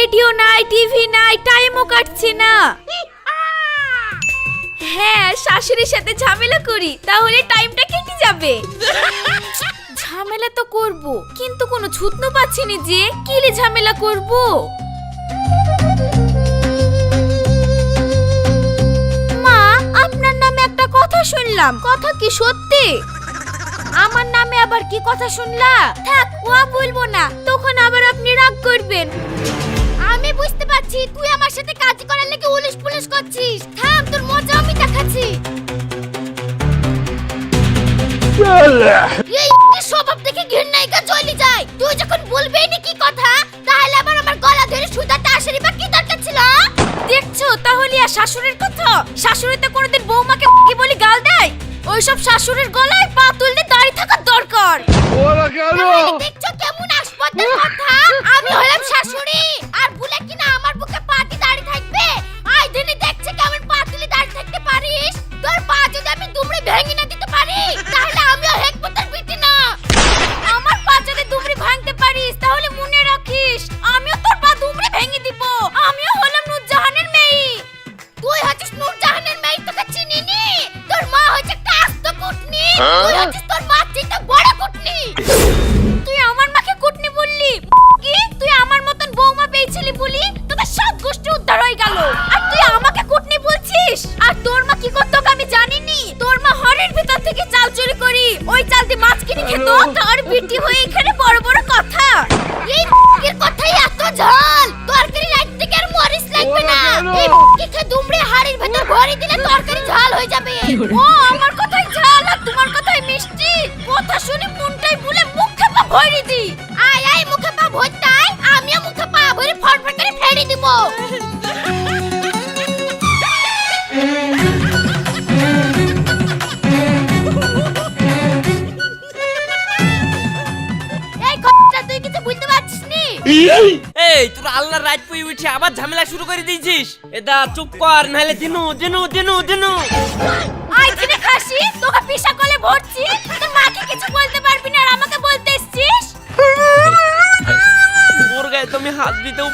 Radio নাই, TV নাই, টাইমও কাটছে না। হ্যাঁ, শাশুড়ির সাথে ঝামেলা করি, তাহলে টাইমটা কেটে যাবে। ঝামেলা তো করব, কিন্তু কোনো ছুতনো পাচ্ছি না যে কিলে ঝামেলা করব। মা, আপনার নামে একটা কথা শুনলাম, কথা কি সত্যি? আমার নামে আবার কি কথা শুনলা? থাক, ও বলবো না, তখন আবার আপনি রাগ করবেন। আমি বুঝতে পারছি তুই আমার সাথে কাজ করার লাগি উলিশ পুলিশ করছিস। থাম, তোর মজা আমি দেখাচ্ছি। এই স্বভাব দেখে ঘৃণাইকা চলে যায়। তুই যখন বলবেই না কি কথা, তাহলে আবার আমার গলা ধরে সুদাতে আসারই বা কি দরকার ছিল? দেখছো তাহলে আর শাশুড়ির কথা? শাশুড়ি তো কোনোদিন বৌমাকে কি বলি গাল দেয়? ওইসব শাশুড়ির গলায় পা তুলতে দাঁড়িয়ে থাকার দরকার। ওরা কেন? দেখছো কেমন আসপদের কথা? আমি হলাম শাশুড়ি, আর ভুলে কিনা আমার বুকে পা দিয়ে দাঁড়িয়ে থাকবে? আই দিনে দেখছে কেমন পা তুলে দাঁড়িয়ে থাকতে পারিস? তোর পা যদি আমি দুমড়ে ভেঙে না দিতে পারি, তাহলে আমিও হেকমতের বিটি না। আমার পা যদি দুমড়ে ভাঙতে পারিস, তাহলে মনে রাখিস আমিও তোর পা দুমড়ে ভেঙে দিব। আমিও হলাম নূরজাহানের মেয়ে। তুই হচ্ছিস নূরজাহানের মেয়ে, তোকে চিনি নি। তোর মা হচ্ছে একটা আস্ত কুটনি, তুই হচ্ছিস তোর মার চেয়ে বড় কুটনি। তুই আমার মাকে কুটনি বললি? কি তুই আমার মতন বৌমা পেয়েছিলি বলি তোদের সব গোষ্ঠী উদ্ধার হয়ে গেল, আর তুই আমাকে কুটনি বলছিস? আর তোর মা কি করতো আমি জানিনি? তোর মা হরের ভিতর থেকে চাল চুরি করি ওই চাল দিয়ে মাছ কিনে খেত, তার বিটি হয়ে এখানে বড় বড় কথা। এই এর কথাই এত ঝাল, তরকারি রাইত থেকে আর মরিস লাগবে না। এই কি দুমড়ে হাড়ির ভিতর ভরে দিলে তরকারি ঝাল হয়ে যাবে। ও আমার কথাই ঝাল আর তোমার কথাই মিষ্টি। কথা শুনে মনটাই বলে মুখে পা ভরে দি। আয় আয় মুখে পা ভরতাই, আমিও মুখে পা ভরে ফটফট করে ফেলে দিব। এই কথা তুই কিছু বুঝতে পারছিস নি? এই তোর আল্লাহর রাত পই উঠে আবার ঝামেলা শুরু করে দিয়েছিস। এদা চুপ কর, নাহলে দিনু দিনু দিনু দিনু আই দিনে খাসি তোকে পিশা কলে ভরছি, তোর মাকে কিছু বলতে পারবি না আর আমাকে বলতে এসেছিস? ওর গায়ে তুমি হাত দিতেও